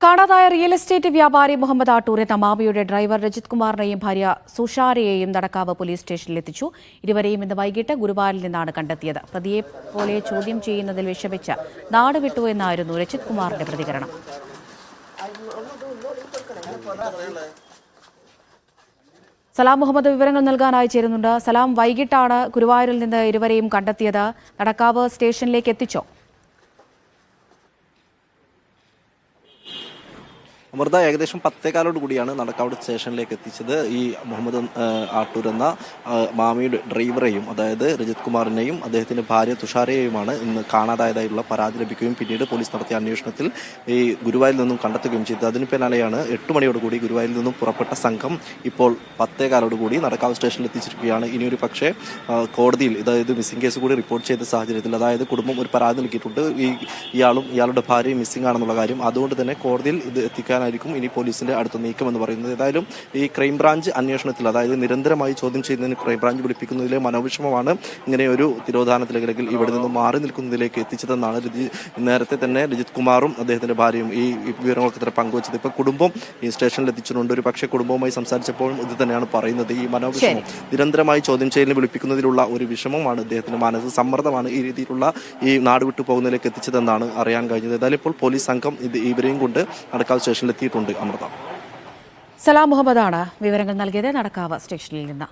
കാണാതായ real estate വ്യാപാരി മുഹമ്മദ് ആട്ടൂർ എന്ന മാമിയുടെ ഡ്രൈവർ രജിത് കുമാറിനെയും ഭാര്യ സുഷാരയെയും നടക്കാവ് പോലീസ് സ്റ്റേഷനിലെത്തിച്ചു. ഇരുവരെയും ഇന്ന് വൈകിട്ട് ഗുരുവായൂരിൽ നിന്നാണ് കണ്ടെത്തിയത്. പ്രതിയെ പോലെ ചോദ്യം ചെയ്യുന്നതിൽ വിഷമിച്ച് നാട് വിട്ടു എന്നായിരുന്നു രജിത് കുമാറിന്റെ പ്രതികരണം. സലാം മുഹമ്മദ് വിവരങ്ങൾ നൽകാനായി ചേരുന്നുണ്ട്. സലാം, വൈകിട്ടാണ് ഗുരുവായൂരിൽ നിന്ന് ഇരുവരെയും കണ്ടെത്തിയത്. നടക്കാവ് സ്റ്റേഷനിലേക്ക് എത്തിച്ചോ? അമൃത ഏകദേശം 10:15 കൂടിയാണ് നടക്കാവ് സ്റ്റേഷനിലേക്ക് എത്തിച്ചത്. ഈ മുഹമ്മദ് ആട്ടൂർ എന്ന മാമിയുടെ ഡ്രൈവറെയും, അതായത് രജിത് കുമാറിനെയും അദ്ദേഹത്തിന്റെ ഭാര്യ തുഷാരയെയുമാണ് ഇന്ന് കാണാതായതായുള്ള പരാതി ലഭിക്കുകയും പിന്നീട് പോലീസ് നടത്തിയ അന്വേഷണത്തിൽ ഈ ഗുരുവായൂരിൽ നിന്നും കണ്ടെത്തുകയും ചെയ്തത്. അതിന് പിന്നാലെയാണ് 8 മണിയോടുകൂടി ഗുരുവായൂരിൽ നിന്നും പുറപ്പെട്ട സംഘം ഇപ്പോൾ 10:15 കൂടി നടക്കാവ് സ്റ്റേഷനിൽ എത്തിച്ചിരിക്കുകയാണ്. ഇനിയൊരു പക്ഷേ കോടതിയിൽ അതായത് മിസ്സിംഗ് കേസ് കൂടി റിപ്പോർട്ട് ചെയ്ത സാഹചര്യത്തിൽ, അതായത് കുടുംബം ഒരു പരാതി നൽകിയിട്ടുണ്ട് ഇയാളും ഇയാളുടെ ഭാര്യയും മിസ്സിംഗ് ആണെന്നുള്ള കാര്യം. അതുകൊണ്ട് തന്നെ കോടതിയിൽ ഇത് എത്തിക്കാൻ ായിരിക്കും ഇനി പോലീസിന്റെ അടുത്ത നീക്കം എന്ന് പറയുന്നത്. ഏതായാലും ഈ ക്രൈംബ്രാഞ്ച് അന്വേഷണത്തിൽ, അതായത് നിരന്തരമായി ചോദ്യം ചെയ്യുന്നതിന് ക്രൈംബ്രാഞ്ച് വിളിപ്പിക്കുന്നതിലെ മനോവിഷമമാണ് ഇങ്ങനെ ഒരു തിരോധാനത്തിലേക്ക് അല്ലെങ്കിൽ ഇവിടെ നിന്ന് മാറി നിൽക്കുന്നതിലേക്ക് എത്തിച്ചതെന്നാണ് നേരത്തെ തന്നെ രജിത് കുമാറും അദ്ദേഹത്തിന്റെ ഭാര്യയും ഈ വിവരങ്ങളൊക്കെ തന്നെ പങ്കുവച്ചത്. ഇപ്പൊ കുടുംബം ഈ സ്റ്റേഷനിൽ എത്തിച്ചിട്ടുണ്ട്. ഒരു പക്ഷേ കുടുംബവുമായി സംസാരിച്ചപ്പോഴും ഇത് തന്നെയാണ് പറയുന്നത്. ഈ മനോവിഷമം, നിരന്തരമായി ചോദ്യം ചെയ്യലിന് വിളിപ്പിക്കുന്നതിലുള്ള ഒരു വിഷമമാണ് അദ്ദേഹത്തിന്റെ മാനസിക സമ്മർദ്ദമാണ് ഈ രീതിയിലുള്ള ഈ നാട് വിട്ടു പോകുന്നതിലേക്ക് എത്തിച്ചതെന്നാണ് അറിയാൻ കഴിഞ്ഞത്. ഏതായാലും ഇപ്പോൾ പോലീസ് സംഘം ഇവരെയും കൊണ്ട് നടക്കാവ് സ്റ്റേഷനിൽ എത്തിയിട്ടുണ്ട്. അമൃത. സലാം മുഹമ്മദാണ് വിവരങ്ങൾ നൽകിയത് നടക്കാവ് സ്റ്റേഷനിൽ നിന്ന്.